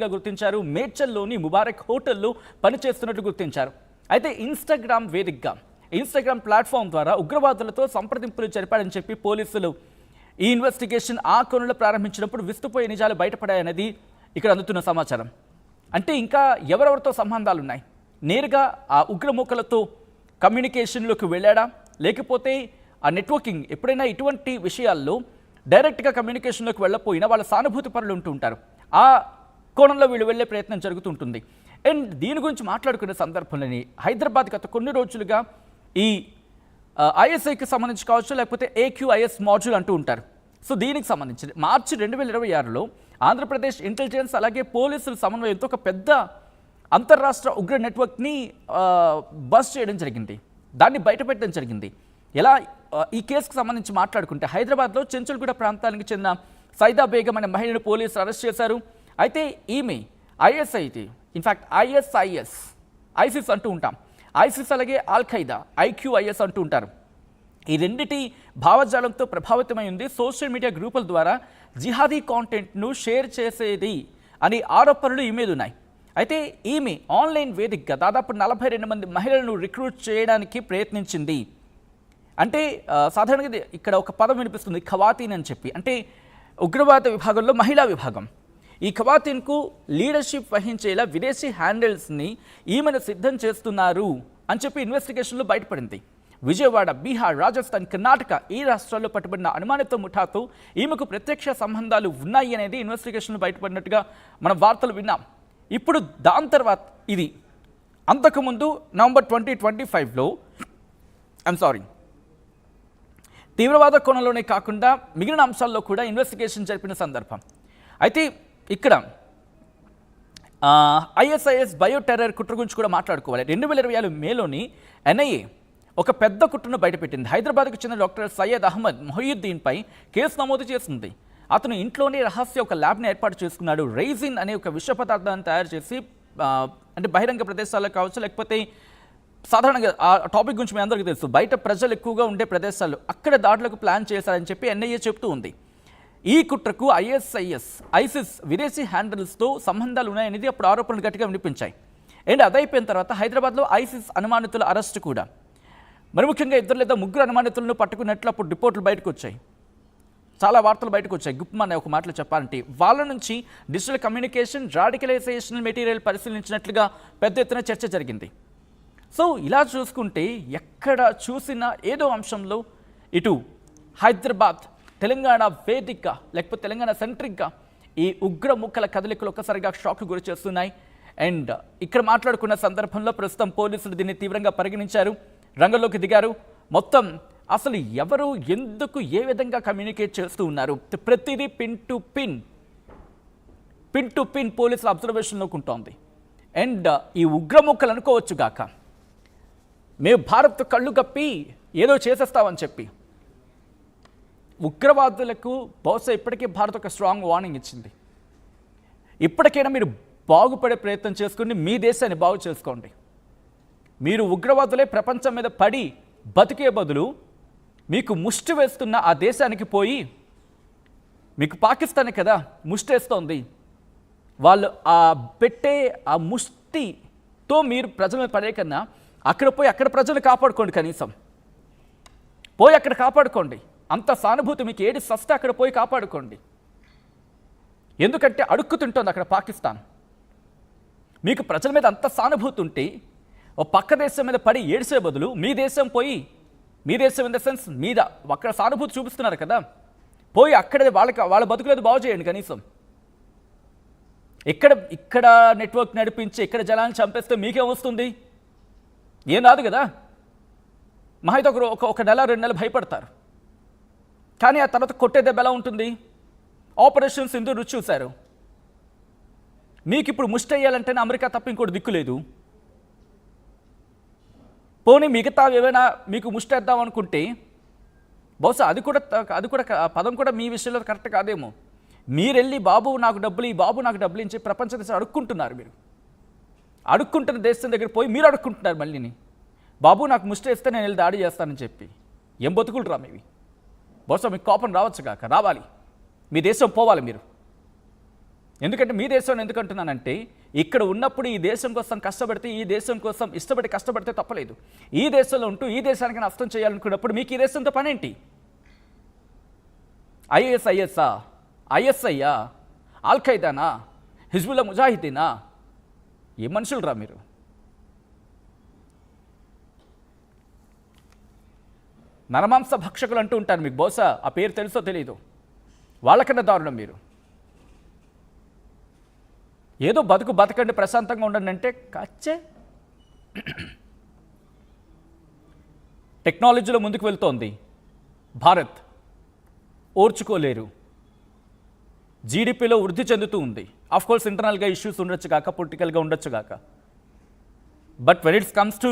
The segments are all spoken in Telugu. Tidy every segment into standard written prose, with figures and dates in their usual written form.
గుర్తించారు. మేడ్చల్లోని ముబారక్ హోటల్లో పనిచేస్తున్నట్లు గుర్తించారు. అయితే ఇన్స్టాగ్రామ్ వేదికగా ఇన్స్టాగ్రామ్ ప్లాట్ఫామ్ ద్వారా ఉగ్రవాదులతో సంప్రదింపులు జరిపాడని చెప్పి పోలీసులు ఈ ఇన్వెస్టిగేషన్ ఆ కోణంలో ప్రారంభించినప్పుడు విస్తుపోయే నిజాలు బయటపడాయనేది ఇక్కడ అందుతున్న సమాచారం. అంటే ఇంకా ఎవరెవరితో సంబంధాలున్నాయి, నేరుగా ఆ ఉగ్రమూకలతో కమ్యూనికేషన్లోకి వెళ్ళాడా, లేకపోతే ఆ నెట్వర్కింగ్ ఎప్పుడైనా ఇటువంటి విషయాల్లో డైరెక్ట్గా కమ్యూనికేషన్లోకి వెళ్ళకపోయినా వాళ్ళ సానుభూతి పరులు ఉంటూ ఉంటారు. ఆ కోణంలో వీళ్ళు వెళ్ళే ప్రయత్నం జరుగుతుంటుంది. అండ్ దీని గురించి మాట్లాడుకునే సందర్భంలోని హైదరాబాద్ గత కొన్ని రోజులుగా ఈ ఐఎస్ఐకి సంబంధించి కావచ్చు, లేకపోతే ఏక్యూఐఎస్ మాడ్యూల్ అంటూ ఉంటారు. సో దీనికి సంబంధించి మార్చి 2026లో ఆంధ్రప్రదేశ్ ఇంటెలిజెన్స్ అలాగే పోలీసుల సమన్వయంతో ఒక పెద్ద అంతర్రాష్ట్ర ఉగ్ర నెట్వర్క్ని బస్ట్ చేయడం జరిగింది, దాన్ని బయటపెట్టడం జరిగింది. ఎలా ఈ కేసుకు సంబంధించి మాట్లాడుకుంటే హైదరాబాద్లో చెంచుల్గూడ ప్రాంతానికి చెందిన సైదా బేగం అనే మహిళను పోలీసులు అరెస్ట్ చేశారు. అయితే ఈమె ఐఎస్ఐటి, ఇన్ఫ్యాక్ట్ ఐసిస్ అంటూ ఉంటాం, ఐసిస్ అలాగే ఆల్ ఖైదా ఐక్యూఐఎస్ అంటూ ఉంటారు. ఈ రెండిటి భావజాలంతో ప్రభావితమై ఉంది. సోషల్ మీడియా గ్రూపుల ద్వారా జిహాదీ కాంటెంట్ను షేర్ చేసేది అని ఆరోపణలు ఈ మీద ఉన్నాయి. అయితే ఈమె ఆన్లైన్ వేదికగా దాదాపు 42 మంది మహిళలను రిక్రూట్ చేయడానికి ప్రయత్నించింది. అంటే సాధారణంగా ఇక్కడ ఒక పదం వినిపిస్తుంది, ఖవాతీన్ అని చెప్పి, అంటే ఉగ్రవాద విభాగంలో మహిళా విభాగం. ఈ ఖవాతీన్కు లీడర్షిప్ వహించేలా విదేశీ హ్యాండిల్స్ని ఈమెను సిద్ధం చేస్తున్నారు అని చెప్పి ఇన్వెస్టిగేషన్లో బయటపడింది. విజయవాడ, బీహార్, రాజస్థాన్, కర్ణాటక ఈ రాష్ట్రాల్లో పట్టుబడిన అనుమానిత ముఠాతో ఈమెకు ప్రత్యక్ష సంబంధాలు ఉన్నాయి అనేది ఇన్వెస్టిగేషన్లో బయటపడినట్టుగా మనం వార్తలు విన్నాం. ఇప్పుడు దాని తర్వాత ఇది అంతకుముందు నవంబర్ 2025లో తీవ్రవాద కోణంలోనే కాకుండా మిగిలిన అంశాల్లో కూడా ఇన్వెస్టిగేషన్ జరిపిన సందర్భం. అయితే ఇక్కడ ఐఎస్ఐఎస్ బయోటెర్రర్ కుట్ర గురించి కూడా మాట్లాడుకోవాలి. 2026 మేలోని ఎన్ఐఏ ఒక పెద్ద కుట్రను బయటపెట్టింది. హైదరాబాద్కు చెందిన డాక్టర్ సయ్యద్ అహ్మద్ మొహియుద్దీన్పై కేసు నమోదు చేసింది. అతను ఇంట్లోనే రహస్య ఒక ల్యాబ్ని ఏర్పాటు చేసుకున్నాడు. రైజిన్ అనే ఒక విష పదార్థాన్ని తయారు చేసి అంటే బహిరంగ ప్రదేశాల్లో కావచ్చు, లేకపోతే సాధారణంగా ఆ టాపిక్ గురించి మీ అందరికీ తెలుసు, బయట ప్రజలు ఎక్కువగా ఉండే ప్రదేశాలు అక్కడ దాడులకు ప్లాన్ చేశారని చెప్పి ఎన్ఐఏ చెప్తూ ఉంది. ఈ కుట్రకు ఐసిస్ విదేశీ హ్యాండిల్స్తో సంబంధాలు ఉన్నాయనేది అప్పుడు ఆరోపణలు గట్టిగా వినిపించాయి. అండ్ అదైపోయిన తర్వాత హైదరాబాద్లో ఐసిస్ అనుమానితుల అరెస్టు కూడా, మరి ముఖ్యంగా 2 లేదా 3 అనుమానితులను పట్టుకున్నట్లు అప్పుడు రిపోర్టులు బయటకు వచ్చాయి, చాలా వార్తలు బయటకు వచ్చాయి. గుప్మా అనే ఒక మాటలు చెప్పాలంటే వాళ్ళ నుంచి డిజిటల్ కమ్యూనికేషన్, రాడికలైజేషన్ మెటీరియల్ పరిశీలించినట్లుగా పెద్ద ఎత్తున చర్చ జరిగింది. సో ఇలా చూసుకుంటే ఎక్కడ చూసినా ఏదో అంశంలో ఇటు హైదరాబాద్, తెలంగాణ వేదికగా లేకపోతే తెలంగాణ సెంట్రిక్గా ఈ ఉగ్రముక్కల కదలికలు ఒక్కసారిగా షాక్ గురి చేస్తున్నాయి. అండ్ ఇక్కడ మాట్లాడుకున్న సందర్భంలో ప్రస్తుతం పోలీసులు దీన్ని తీవ్రంగా పరిగణించారు, రంగంలోకి దిగారు. మొత్తం అసలు ఎవరు, ఎందుకు, ఏ విధంగా కమ్యూనికేట్ చేస్తూ ఉన్నారు, ప్రతిదీ పిన్ టు పిన్ పోలీసుల అబ్జర్వేషన్లోకి ఉంటుంది. అండ్ ఈ ఉగ్రముక్కలు అనుకోవచ్చు గాక, మేము భారత్ కళ్ళు కప్పి ఏదో చేసేస్తామని చెప్పి ఉగ్రవాదులకు బహుశా ఇప్పటికే భారత్ ఒక స్ట్రాంగ్ వార్నింగ్ ఇచ్చింది. ఇప్పటికైనా మీరు బాగుపడే ప్రయత్నం చేసుకుని మీ దేశాన్ని బాగు చేసుకోండి. మీరు ఉగ్రవాదులే ప్రపంచం మీద పడి బతికే బదులు మీకు ముష్టి వేస్తున్న ఆ దేశానికి పోయి, మీకు పాకిస్తాన్ కదా ముష్టేస్తోంది, వాళ్ళు ఆ పెట్టే ఆ ముష్టితో మీరు ప్రజల మీద పడే కన్నా అక్కడ పోయి అక్కడ ప్రజలు కాపాడుకోండి, కనీసం పోయి అక్కడ కాపాడుకోండి. అంత సానుభూతి మీకు ఏది సస్తే అక్కడ పోయి కాపాడుకోండి. ఎందుకంటే అడుక్కు తింటోంది అక్కడ పాకిస్తాన్. మీకు ప్రజల మీద అంత సానుభూతి ఉంటే ఓ పక్క దేశం మీద పడి ఏడ్చే బదులు మీ దేశం పోయి, మీ దేశం ఇన్ ద సెన్స్ మీద అక్కడ సానుభూతి చూపిస్తున్నారు కదా, పోయి అక్కడే వాళ్ళ బతుకులేదు బాగు చేయండి కనీసం. ఇక్కడ నెట్వర్క్ నడిపించి ఇక్కడ జనాన్ని చంపేస్తే మీకేం వస్తుంది? ఏం రాదు కదా. మహైతే ఒక నెల 2 నెలలు భయపడతారు, కానీ ఆ తర్వాత కొట్టే దెబ్బ ఎలా ఉంటుంది? ఆపరేషన్ సింధూర్ రుచి చూశారు. మీకు ఇప్పుడు ముష్టి అయ్యాలంటేనే అమెరికా తప్ప ఇంకోటి దిక్కులేదు. పోనీ మిగతా ఏమైనా మీకు ముష్టి వేద్దాం అనుకుంటే బహుశా అది కూడా పదం కూడా మీ విషయంలో కరెక్ట్ కాదేమో. మీరెళ్ళి బాబు నాకు డబ్బులు, ఈ బాబు నాకు డబ్బులు ఇచ్చి ప్రపంచ దేశం అడుక్కుంటున్నారు. మీరు అడుక్కుంటున్న దేశం దగ్గర పోయి మీరు అడుక్కుంటున్నారు మళ్ళీని. బాబు నాకు ముష్టి వేస్తే నేను వెళ్ళి దాడి చేస్తానని చెప్పి ఏం బతుకులు రా మీవి? బహుశా మీకు కోపం రావచ్చు కాక రావాలి, మీ దేశం పోవాలి మీరు. ఎందుకంటే మీ దేశం ఎందుకు అంటున్నానంటే, ఇక్కడ ఉన్నప్పుడు ఈ దేశం కోసం కష్టపడితే, ఈ దేశం కోసం ఇష్టపడి కష్టపడితే తప్పలేదు. ఈ దేశంలో ఉంటూ ఈ దేశానికి నష్టం చేయాలనుకున్నప్పుడు మీకు ఈ దేశంతో పనేంటి? ఐఎస్ఐఎస్ఆ, ఐఎస్ఐయా, ఆల్ఖైదానా, హిజ్బుల్లా ముజాహిదీనా? ఏ మనుషులు రా మీరు? నరమాంస భక్షకులు అంటూ ఉంటారు, మీకు బహుశా ఆ పేరు తెలుసో తెలీదు. వాళ్ళకన్నా దారుణం మీరు. ఏదో బతకండి, ప్రశాంతంగా ఉండండి అంటే కచ్చే. టెక్నాలజీలో ముందుకు వెళ్తోంది భారత్, ఓర్చుకోలేరు. జీడిపిలో వృద్ధి చెందుతూ ఉంది. ఆఫ్కోర్స్ ఇంటర్నల్గా ఇష్యూస్ ఉండొచ్చు కాక, పొలిటికల్గా ఉండొచ్చు కాక, but when it's comes to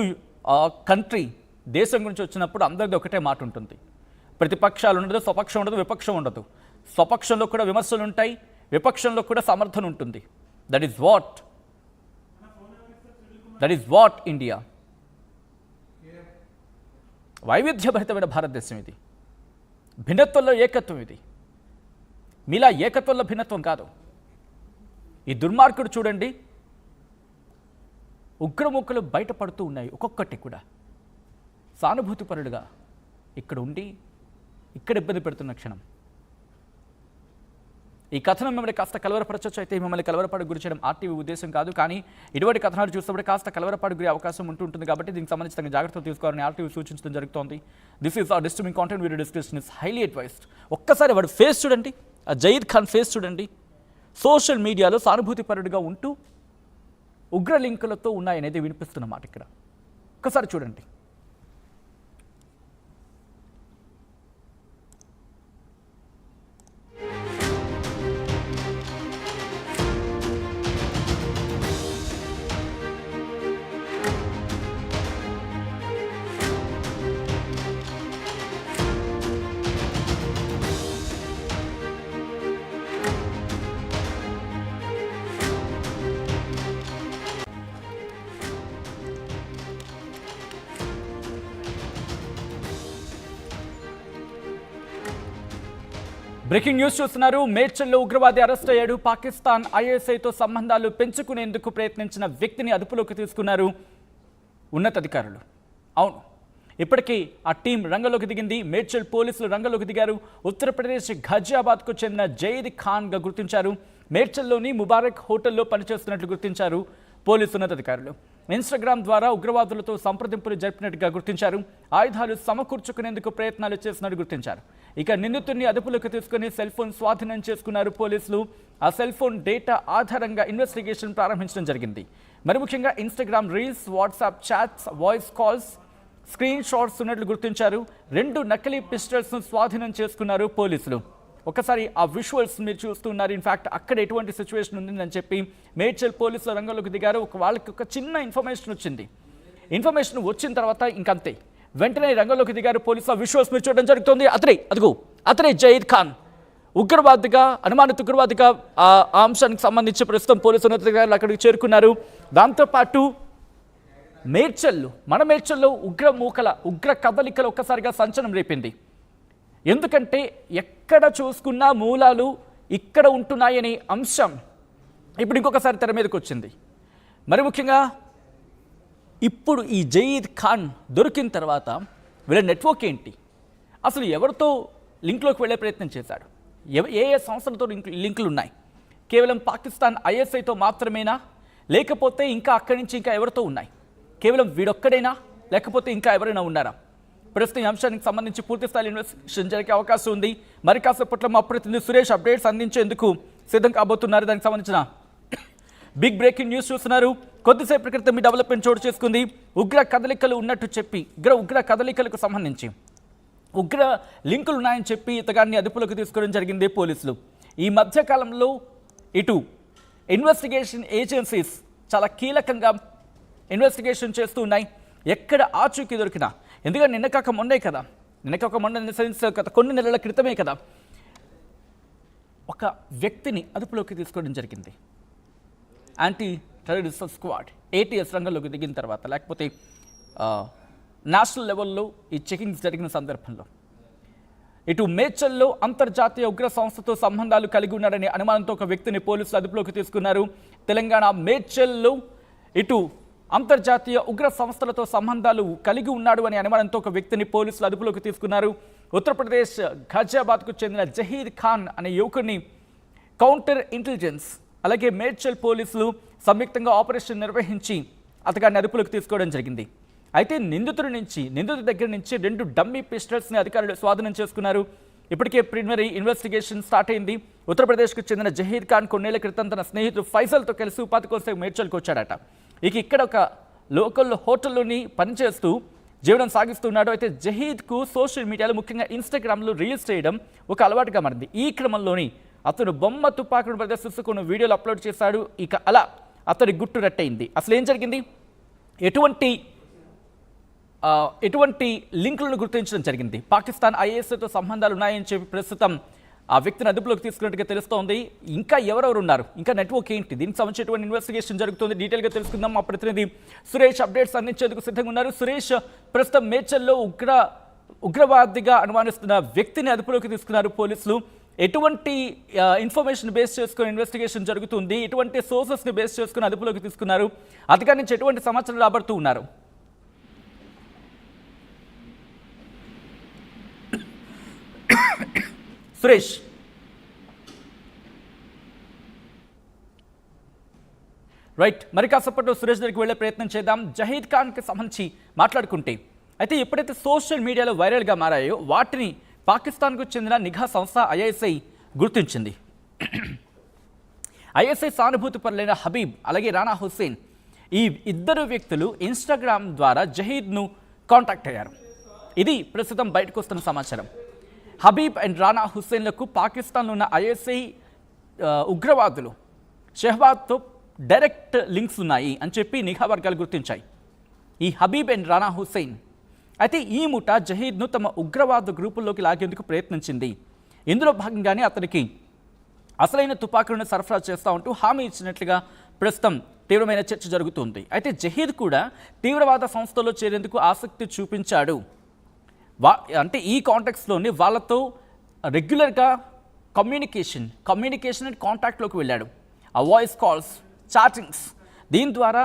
country, దేశం గురించి వచ్చినప్పుడు అందరిది ఒకటే మాట ఉంటుంది. ప్రతిపక్షాలు ఉండదు, స్వపక్షం ఉండదు, విపక్షం ఉండదు. స్వపక్షంలో కూడా విమర్శలు ఉంటాయి, విపక్షంలో కూడా సమర్థన ఉంటుంది. That is what India. వైవిధ్యభరితమైన భారతదేశం ఇది. భిన్నత్వంలో ఏకత్వం ఇది. మీలా ఏకత్వంలో భిన్నత్వం కాదు. ఈ దుర్మార్గుడు చూడండి, ఉగ్రముక్కలు బయటపడుతూ ఉన్నాయి ఒక్కొక్కటి కూడా. సానుభూతిపరుడుగా ఇక్కడ ఉండి ఇక్కడ ఇబ్బంది పెడుతున్న క్షణం. ఈ కథనం మిమ్మల్ని కాస్త కలవరపరచవచ్చు, అయితే మిమ్మల్ని కలవరపాటు గురి చేయడం ఆర్టీవీ ఉద్దేశం కాదు. కానీ ఇటువంటి కథనాలు చూసినప్పుడు కాస్త కలవరపాటు గురి అవకాశం ఉంటుంది కాబట్టి దీనికి సంబంధించి తగిన జాగ్రత్తలు తీసుకోవాలని ఆర్టీవీ సూచించడం జరుగుతోంది. This is are disturbing content, video description is highly advised. ఒక్కసారి వాడు ఫేస్ చూడండి, ఆ జయీద్ ఖాన్ ఫేస్ చూడండి. సోషల్ మీడియాలో సానుభూతిపరుడుగా ఉంటూ ఉగ్ర లింకులతో ఉన్నాయనేది వినిపిస్తున్న మాట ఇక్కడ. ఒక్కసారి చూడండి. బ్రేకింగ్ న్యూస్ చూస్తున్నారు. మేడ్చల్లో ఉగ్రవాది అరెస్ట్ అయ్యాడు. పాకిస్తాన్ ఐఎస్ఐతో సంబంధాలు పెంచుకునేందుకు ప్రయత్నించిన వ్యక్తిని అదుపులోకి తీసుకున్నారు ఉన్నతాధికారులు. అవును, ఇప్పటికీ ఆ టీం రంగంలోకి దిగింది. మేడ్చల్ పోలీసులు రంగంలోకి దిగారు. ఉత్తరప్రదేశ్ ఘజియాబాద్కు చెందిన జయీద్ ఖాన్గా గుర్తించారు. మేడ్చల్లోని ముబారక్ హోటల్లో పనిచేస్తున్నట్లు గుర్తించారు పోలీసు ఉన్నతాధికారులు. ఇన్స్టాగ్రామ్ ద్వారా ఉగ్రవాదులతో సంప్రదింపులు జరిపినట్టుగా గుర్తించారు. ఆయుధాలు సమకూర్చుకునేందుకు ప్రయత్నాలు చేసినట్టు గుర్తించారు. ఇక నిందితుడిని అదుపులోకి తీసుకుని సెల్ ఫోన్ స్వాధీనం చేసుకున్నారు పోలీసులు. ఆ సెల్ ఫోన్ డేటా ఆధారంగా ఇన్వెస్టిగేషన్ ప్రారంభించడం జరిగింది. మరి ముఖ్యంగా Instagram reels, WhatsApp chats, voice calls, screen shots ఉన్నట్లు గుర్తించారు. 2 నకిలీ పిస్టల్స్ను స్వాధీనం చేసుకున్నారు పోలీసులు. ఒకసారి ఆ విజువల్స్ మీరు చూస్తున్నారు. ఇన్ఫ్యాక్ట్ అక్కడ ఎటువంటి సిచ్యువేషన్ ఉందని చెప్పి మేడ్చల్ పోలీసుల రంగంలోకి దిగారు. వాళ్ళకి ఒక చిన్న ఇన్ఫర్మేషన్ వచ్చింది. ఇన్ఫర్మేషన్ వచ్చిన తర్వాత ఇంకంతే, వెంటనే రంగంలోకి దిగారు పోలీసులు. ఆ విజువల్స్ మీరు చూడడం జరుగుతుంది. అతనే జయీద్ ఖాన్, ఉగ్రవాదిగా, అనుమానిత ఉగ్రవాదిగా ఆ అంశానికి సంబంధించి ప్రస్తుతం పోలీసు ఉన్నతాధికారులు అక్కడికి చేరుకున్నారు. దాంతోపాటు మన మేడ్చల్లో ఉగ్ర కదలికలు ఒక్కసారిగా సంచలనం రేపింది. ఎందుకంటే ఎక్కడ చూసుకున్నా మూలాలు ఇక్కడ ఉంటున్నాయనే అంశం ఇప్పుడు ఇంకొకసారి తెర మీదకి వచ్చింది. మరి ముఖ్యంగా ఇప్పుడు ఈ జయీద్ ఖాన్ దొరికిన తర్వాత వీళ్ళ నెట్వర్క్ ఏంటి, అసలు ఎవరితో లింక్లోకి వెళ్ళే ప్రయత్నం చేశాడు, ఏ సంస్థలతో లింకులు ఉన్నాయి, కేవలం పాకిస్తాన్ ఐఎస్ఐతో మాత్రమేనా, లేకపోతే ఇంకా అక్కడి నుంచి ఇంకా ఎవరితో ఉన్నాయి, కేవలం వీడొక్కడైనా, లేకపోతే ఇంకా ఎవరైనా ఉన్నారా? ప్రస్తుతం ఈ అంశానికి సంబంధించి పూర్తిస్థాయి ఇన్వెస్టిగేషన్ జరిగే అవకాశం ఉంది. మరి కాసేపట్లో మా ప్రతినిధి సురేష్ అప్డేట్స్ అందించేందుకు సిద్ధం కాబోతున్నారు. దానికి సంబంధించిన బిగ్ బ్రేకింగ్ న్యూస్ చూస్తున్నారు. కొద్దిసేపటి క్రితం ఈ డెవలప్మెంట్ చోటు చేసుకుంది. ఉగ్ర కదలికలు ఉన్నట్టు చెప్పి ఉగ్ర కదలికలకు సంబంధించి ఉగ్ర లింకులు ఉన్నాయని చెప్పి ఇతగాన్ని అదుపులోకి తీసుకోవడం జరిగింది పోలీసులు. ఈ మధ్యకాలంలో ఇటు ఇన్వెస్టిగేషన్ ఏజెన్సీస్ చాలా కీలకంగా ఇన్వెస్టిగేషన్ చేస్తూ ఉన్నాయి. ఎక్కడ ఆచూకీ దొరికినా, ఎందుకంటే నిన్న కాక మొన్న కొన్ని నెలల క్రితమే కదా ఒక వ్యక్తిని అదుపులోకి తీసుకోవడం జరిగింది. యాంటీ టెర్రరిస్ట్ స్క్వాడ్ ఏటీఎస్ రంగంలోకి దిగిన తర్వాత, లేకపోతే నేషనల్ లెవెల్లో ఈ చెకింగ్స్ జరిగిన సందర్భంలో ఇటు మేడ్చల్లో అంతర్జాతీయ ఉగ్ర సంస్థతో సంబంధాలు కలిగి ఉన్నాడనే అనుమానంతో ఒక వ్యక్తిని పోలీసులు అదుపులోకి తీసుకున్నారు. తెలంగాణ మేడ్చల్లో ఇటు అంతర్జాతీయ ఉగ్ర సంస్థలతో సంబంధాలు కలిగి ఉన్నాడు అనే అనుమానంతో ఒక వ్యక్తిని పోలీసులు అదుపులోకి తీసుకున్నారు. ఉత్తరప్రదేశ్ ఘజియాబాద్కు చెందిన జహీద్ ఖాన్ అనే యువకుడిని కౌంటర్ ఇంటెలిజెన్స్ అలాగే మేడ్చల్ పోలీసులు సంయుక్తంగా ఆపరేషన్ నిర్వహించి అతగాన్ని అదుపులోకి తీసుకోవడం జరిగింది. అయితే నిందితుడి దగ్గర నుంచి 2 డమ్మీ పిస్టల్స్ని అధికారులు స్వాధీనం చేసుకున్నారు. ఇప్పటికే ప్రిలిమినరీ ఇన్వెస్టిగేషన్ స్టార్ట్ అయింది. ఉత్తరప్రదేశ్కు చెందిన జహీద్ ఖాన్ కొన్నేళ్ల క్రితం తన స్నేహితుడు ఫైజల్తో కలిసి ఉపాధి కోసం మేడ్చల్కి వచ్చాడట. ఇక్కడ ఒక లోకల్ హోటల్లోని పనిచేస్తూ జీవనం సాగిస్తున్నాడు. అయితే జహీద్కు సోషల్ మీడియాలో ముఖ్యంగా ఇన్స్టాగ్రామ్లో రీల్స్ చేయడం ఒక అలవాటుగా మారింది. ఈ క్రమంలోని అతను బొమ్మ తుపాకును ప్రదర్శిస్తూ కొన్ని వీడియోలు అప్లోడ్ చేశాడు. ఇక అలా అతడి గుట్టు రట్టయింది. అసలు ఏం జరిగింది, ఎటువంటి లింకులను గుర్తించడం జరిగింది. పాకిస్తాన్ ఐఎస్ఐతో సంబంధాలు ఉన్నాయని చెప్పి ప్రస్తుతం ఆ వ్యక్తిని అదుపులోకి తీసుకున్నట్టుగా తెలుస్తోంది. ఇంకా ఎవరెవరు ఉన్నారు, ఇంకా నెట్వర్క్ ఏంటి, దీనికి సంబంధించినటువంటి ఇన్వెస్టిగేషన్ జరుగుతుంది. డీటెయిల్గా తెలుసుకుందాం. మా ప్రతినిధి సురేష్ అప్డేట్స్ అందించేందుకు సిద్ధంగా ఉన్నారు. సురేష్, ప్రస్తుతం మేడ్చల్లో ఉగ్రవాదిగా అనుమానిస్తున్న వ్యక్తిని అదుపులోకి తీసుకున్నారు పోలీసులు. ఎటువంటి ఇన్ఫర్మేషన్ బేస్ చేసుకుని ఇన్వెస్టిగేషన్ జరుగుతుంది, ఎటువంటి సోర్సెస్ని బేస్ చేసుకుని అదుపులోకి తీసుకున్నారు, అధికారి నుంచి ఎటువంటి సమాచారం రాబడుతూ ఉన్నారు? సురేష్, రైట్, మరి కాసేపట్లో సురేష్ దగ్గరికి వెళ్ళే ప్రయత్నం చేద్దాం. జహీద్ ఖాన్కి సంబంధించి మాట్లాడుకుంటే అయితే ఎప్పుడైతే సోషల్ మీడియాలో వైరల్గా మారాయో వాటిని పాకిస్తాన్కు చెందిన నిఘా సంస్థ ఐఎస్ఐ గుర్తించింది. ఐఎస్ఐ సానుభూతి పరులైన హబీబ్ అలాగే రానా హుస్సేన్ ఈ ఇద్దరు వ్యక్తులు ఇన్స్టాగ్రామ్ ద్వారా జహీద్ను కాంటాక్ట్ అయ్యారు. ఇది ప్రస్తుతం బయటకు వస్తున్న సమాచారం. హబీబ్ అండ్ రానా హుస్సేన్లకు పాకిస్తాన్లో ఉన్న ఐఎస్ఐ ఉగ్రవాదులు షెహబాద్తో డైరెక్ట్ లింక్స్ ఉన్నాయి అని చెప్పి నిఘా వర్గాలు గుర్తించాయి. ఈ హబీబ్ అండ్ రానా హుస్సేన్ అయితే ఈ ముఠా జహీద్ను తమ ఉగ్రవాద గ్రూపుల్లోకి లాగేందుకు ప్రయత్నించింది. ఇందులో భాగంగానే అతనికి అసలైన తుపాకులను సరఫరా చేస్తూ ఉంటూ హామీ ఇచ్చినట్లుగా ప్రస్తుతం తీవ్రమైన చర్చ జరుగుతుంది. అయితే జహీద్ కూడా తీవ్రవాద సంస్థలో చేరేందుకు ఆసక్తి చూపించాడు. అంటే ఈ కాంటాక్ట్స్లోని వాళ్ళతో రెగ్యులర్గా కమ్యూనికేషన్ అండ్ కాంటాక్ట్లోకి వెళ్ళాడు. ఆ వాయిస్ కాల్స్, చాటింగ్స్, దీని ద్వారా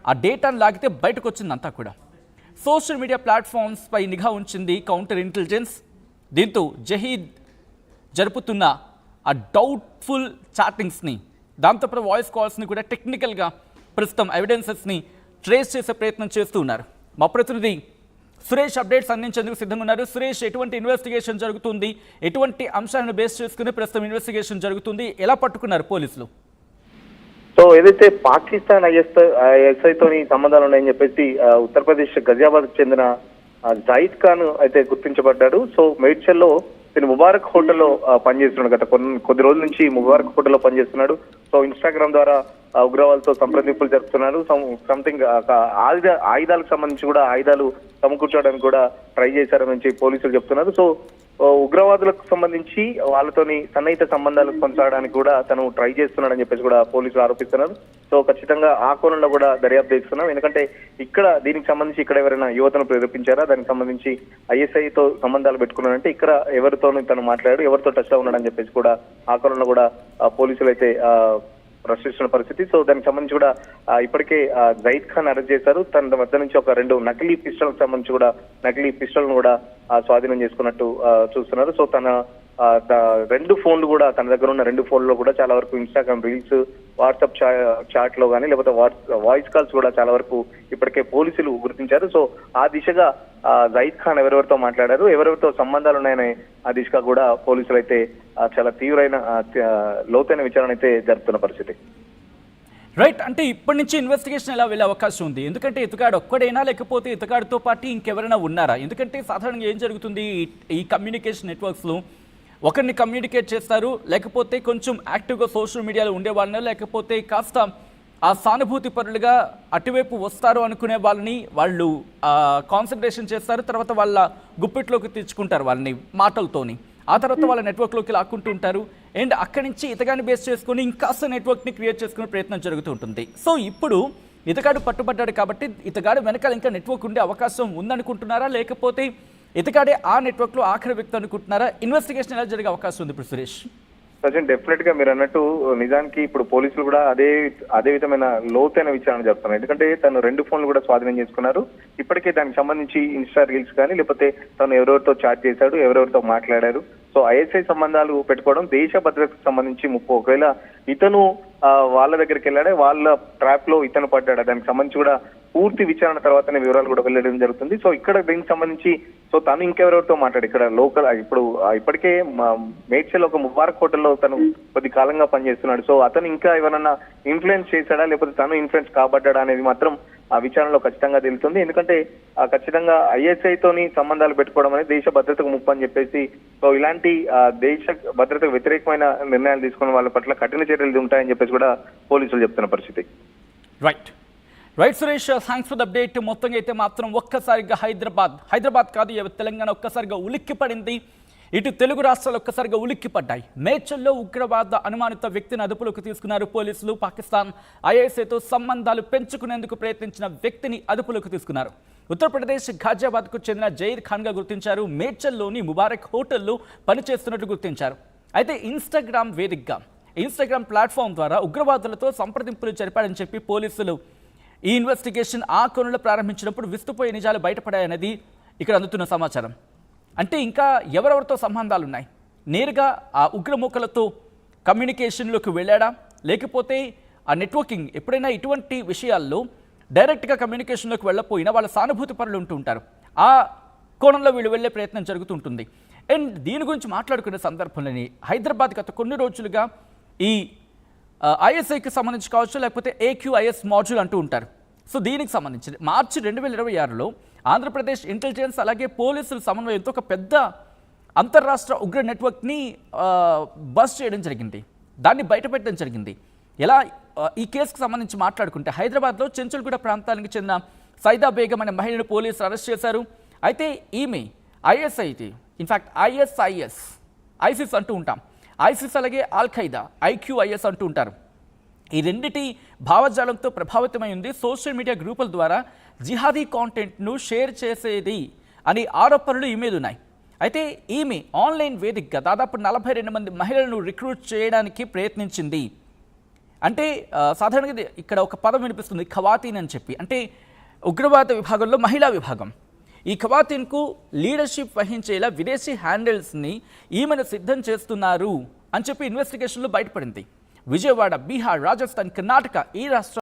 ఆ డేటాను లాగితే బయటకు వచ్చిందంతా కూడా. సోషల్ మీడియా ప్లాట్ఫామ్స్ పై నిఘా ఉంచింది కౌంటర్ ఇంటెలిజెన్స్. దీంతో జహీద్ జరుపుతున్న ఆ డౌట్ఫుల్ చాటింగ్స్ని, దాంతోపాటు వాయిస్ కాల్స్ని కూడా టెక్నికల్గా ప్రస్తుతం ఎవిడెన్సెస్ని ట్రేస్ చేసే ప్రయత్నం చేస్తూ ఉన్నారు. మా ప్రతినిధి సురేష్ అప్డేట్స్ అందించేందుకు సిద్ధంగా ఉన్నారు. సురేష్, ఎటువంటి ఇన్వెస్టిగేషన్ జరుగుతుంది, ఎటువంటి అంశాలను బేస్ చేసుకుని ప్రస్తుతం ఇన్వెస్టిగేషన్ జరుగుతుంది, ఎలా పట్టుకున్నారు పోలీసులు? సో ఏదైతే పాకిస్తాన్ ఐఎస్ఐతోని సంబంధాలు ఉన్నాయని చెప్పేసి ఉత్తరప్రదేశ్ గజియాబాద్ కు చెందిన జహీద్ ఖాన్ అయితే గుర్తించబడ్డాడు. సో మేడ్చల్లో తిను ముబారక్ హోటల్లో పనిచేస్తున్నాడు. గత కొద్ది రోజుల నుంచి ముబారక్ హోటల్లో పనిచేస్తున్నాడు. సో ఇన్స్టాగ్రామ్ ద్వారా ఉగ్రవాదులతో సంప్రదింపులు జరుపుతున్నారు. సంథింగ్ ఆయుధాలకు సంబంధించి కూడా ఆయుధాలు సమకూర్చడానికి కూడా ట్రై చేశారని పోలీసులు చెప్తున్నారు. సో ఉగ్రవాదులకు సంబంధించి వాళ్ళతోని సన్నిహిత సంబంధాలు కొనసాగడానికి కూడా తను ట్రై చేస్తున్నాడని చెప్పేసి కూడా పోలీసులు ఆరోపిస్తున్నారు. సో ఖచ్చితంగా ఆ కోణంలో కూడా దర్యాప్తు చేస్తున్నాం. ఎందుకంటే ఇక్కడ దీనికి సంబంధించి ఇక్కడ ఎవరైనా యువతను ప్రేరేపించారా, దానికి సంబంధించి ఐఎస్ఐతో సంబంధాలు పెట్టుకున్నారంటే ఇక్కడ ఎవరితోనూ తను మాట్లాడాడు, ఎవరితో టచ్ లో ఉన్నాడని చెప్పేసి కూడా ఆ కోణంలో కూడా పోలీసులు అయితే ప్రశ్నిస్తున్న పరిస్థితి. సో దానికి సంబంధించి కూడా ఇప్పటికే జహీద్ ఖాన్ అరెస్ట్ చేశారు. తన వద్ద నుంచి ఒక 2 నకిలీ పిస్టల్ సంబంధించి కూడా నకిలీ పిస్టల్ కూడా స్వాధీనం చేసుకున్నట్టు చూస్తున్నారు. సో తన 2 ఫోన్లు కూడా తన దగ్గర ఉన్న 2 ఫోన్లో కూడా చాలా వరకు ఇన్స్టాగ్రామ్ రీల్స్, వాట్సాప్ చాట్ లో కానీ లేకపోతే వాయిస్ కాల్స్ కూడా చాలా వరకు ఇప్పటికే పోలీసులు గుర్తించారు. సో ఆ దిశగా జహీద్ ఖాన్ ఎవరెవరితో మాట్లాడారు, ఎవరెవరితో సంబంధాలు ఉన్నాయనే ఆ దిశగా కూడా పోలీసులు అయితే చాలా తీవ్రమైన లోతైన విచారణ అయితే జరుపుతున్న పరిస్థితి. రైట్, అంటే ఇప్పటి నుంచి ఇన్వెస్టిగేషన్ ఎలా వెళ్ళే అవకాశం ఉంది? ఎందుకంటే ఇతగాడు ఒక్కడైనా లేకపోతే ఇతగాడితో పాటు ఇంకెవరైనా ఉన్నారా? ఎందుకంటే సాధారణంగా ఏం జరుగుతుంది, ఈ కమ్యూనికేషన్ నెట్వర్క్స్లో ఒకరిని కమ్యూనికేట్ చేస్తారు, లేకపోతే కొంచెం యాక్టివ్గా సోషల్ మీడియాలో ఉండేవాళ్ళని, లేకపోతే కాస్త ఆ సానుభూతి పరులుగా అటువైపు వస్తారు అనుకునే వాళ్ళని వాళ్ళు కాన్సన్ట్రేషన్ చేస్తారు, తర్వాత వాళ్ళ గుప్పిట్లోకి తెచ్చుకుంటారు వాళ్ళని మాటలతోని, ఆ తర్వాత వాళ్ళ నెట్వర్క్లోకి లాక్కుంటూ ఉంటారు. అండ్ అక్కడి నుంచి ఇతగాన్ని బేస్ చేసుకుని ఇంకాస్త నెట్వర్క్ని క్రియేట్ చేసుకునే ప్రయత్నం జరుగుతూ ఉంటుంది. సో ఇప్పుడు ఇతగాడు పట్టుబడ్డాడు కాబట్టి ఇతగాడు వెనకాల ఇంకా నెట్వర్క్ ఉండే అవకాశం ఉందనుకుంటున్నారా, లేకపోతే ఇతగాడే ఆ నెట్వర్క్లో ఆఖరి వ్యక్తి అనుకుంటున్నారా? ఇన్వెస్టిగేషన్ ఎలా జరిగే అవకాశం ఉంది ఇప్పుడు సురేష్? సచిన్, డెఫినెట్ గా మీరు అన్నట్టు నిజానికి ఇప్పుడు పోలీసులు కూడా అదే విధమైన లోతైన విచారణ జరుపుతున్నారు. ఎందుకంటే తను 2 ఫోన్లు కూడా స్వాధీనం చేసుకున్నారు. ఇప్పటికే దానికి సంబంధించి ఇన్స్టా రీల్స్ కానీ లేకపోతే తను ఎవరెవరితో చాట్ చేశాడు, ఎవరెవరితో మాట్లాడారు. సో ఐఎస్ఐ సంబంధాలు పెట్టుకోవడం దేశ భద్రతకు సంబంధించి ముప్పు. ఒకవేళ ఇతను వాళ్ళ దగ్గరికి వెళ్ళాడే, వాళ్ళ ట్రాప్ లో ఇతను పడ్డాడా, దానికి సంబంధించి కూడా పూర్తి విచారణ తర్వాతనే వివరాలు కూడా వెళ్ళడం జరుగుతుంది. సో ఇక్కడ దీనికి సంబంధించి తను ఇంకెవరెవరితో మాట్లాడు, ఇక్కడ లోకల్ ఇప్పటికే మేడ్చల్ ఒక ముబారక్ హోటల్లో తను కొద్ది కాలంగా పనిచేస్తున్నాడు. సో అతను ఇంకా ఎవరన్నా ఇన్ఫ్లుయెన్స్ చేశాడా లేకపోతే తను ఇన్ఫ్లుయెన్స్ కాబడ్డా అనేది మాత్రం ఆ విచారణలో ఖచ్చితంగా తెలుస్తుంది. ఎందుకంటే ఖచ్చితంగా ఐఎస్ఐ తోని సంబంధాలు పెట్టుకోవడం అనేది దేశ భద్రతకు ముప్పు అని చెప్పేసి, సో ఇలాంటి దేశ భద్రతకు వ్యతిరేకమైన నిర్ణయాలు తీసుకున్న వాళ్ళ పట్ల కఠిన చర్యలు ఉంటాయని చెప్పేసి కూడా పోలీసులు చెప్తున్న పరిస్థితి. Right Suresh, thanks for the update. మొత్తంగా అయితే మాత్రం ఒక్కసారిగా హైదరాబాద్ కాదు తెలంగాణ ఒక్కసారిగా ఉలిక్కి పడింది. ఇటు తెలుగు రాష్ట్రాలు ఒక్కసారిగా ఉలిక్కి పడ్డాయి. మేడ్చల్లో ఉగ్రవాద అనుమానిత వ్యక్తిని అదుపులోకి తీసుకున్నారు పోలీసులు. పాకిస్తాన్ ఐఎస్ఐతో సంబంధాలు పెంచుకునేందుకు ప్రయత్నించిన వ్యక్తిని అదుపులోకి తీసుకున్నారు. ఉత్తరప్రదేశ్ ఘాజియాబాద్కు చెందిన జైర్ ఖాన్గా గుర్తించారు. మేడ్చల్లోని ముబారక్ హోటల్లో పనిచేస్తున్నట్లు గుర్తించారు. అయితే ఇన్స్టాగ్రామ్ ప్లాట్ఫామ్ ద్వారా ఉగ్రవాదులతో సంప్రదింపులు జరిపాడని చెప్పి పోలీసులు ఈ ఇన్వెస్టిగేషన్ ఆ కోణంలో ప్రారంభించినప్పుడు విస్తుపోయే నిజాలు బయటపడాయన్నది ఇక్కడ అందుతున్న సమాచారం. అంటే ఇంకా ఎవరెవరితో సంబంధాలు ఉన్నాయి, నేరుగా ఆ ఉగ్రమూకలతో కమ్యూనికేషన్లోకి వెళ్ళాడా, లేకపోతే ఆ నెట్వర్కింగ్ ఎప్పుడైనా ఇటువంటి విషయాల్లో డైరెక్ట్గా కమ్యూనికేషన్లోకి వెళ్ళకపోయినా వాళ్ళ సానుభూతి పరులు ఉంటూ ఉంటారు. ఆ కోణంలో వీళ్ళు వెళ్ళే ప్రయత్నం జరుగుతుంటుంది. అండ్ దీని గురించి మాట్లాడుకునే సందర్భంలోని హైదరాబాద్ గత కొన్ని రోజులుగా ఈ ఐఎస్ఐకి సంబంధించి కావచ్చు, లేకపోతే AQIS మాడ్యూల్ అంటూ ఉంటారు. సో దీనికి సంబంధించి మార్చి 2026లో ఆంధ్రప్రదేశ్ ఇంటెలిజెన్స్ అలాగే పోలీసుల సమన్వయంతో ఒక పెద్ద అంతర్రాష్ట్ర ఉగ్ర నెట్వర్క్ని బస్ చేయడం జరిగింది, దాన్ని బయటపెట్టడం జరిగింది. ఎలా ఈ కేసుకు సంబంధించి మాట్లాడుకుంటే హైదరాబాద్లో చెంచుల్గూడ ప్రాంతానికి చెందిన సైదా బేగం అనే మహిళను పోలీసులు అరెస్ట్ చేశారు. అయితే ఈమె ఐఎస్ఐటి, ఇన్ఫ్యాక్ట్ ఐసిస్ అంటూ ఉంటాం, ఐసిస్ అలాగే అల్ ఖైదా IQIS అంటూ ఉంటారు. ఈ రెండిటి భావజాలంతో ప్రభావితమై ఉంది. సోషల్ మీడియా గ్రూపుల ద్వారా జిహాదీ కాంటెంట్ను షేర్ చేసేది అనే ఆరోపణలు ఈ మీద ఉన్నాయి. అయితే ఈమె ఆన్లైన్ వేదికగా దాదాపు 42 మంది మహిళలను రిక్రూట్ చేయడానికి ప్రయత్నించింది. అంటే సాధారణంగా ఇక్కడ ఒక పదం వినిపిస్తుంది, ఖవాతీన్ అని చెప్పి, అంటే ఉగ్రవాద విభాగంలో మహిళా విభాగం. ఈ ఖవాతీన్కు లీడర్షిప్ వహించేలా విదేశీ హ్యాండిల్స్ని ఈమెను సిద్ధం చేస్తున్నారు అని చెప్పి ఇన్వెస్టిగేషన్లో బయటపడింది. విజయవాడ, బీహార్, రాజస్థాన్, కర్ణాటక ఈ రాష్ట్రాలు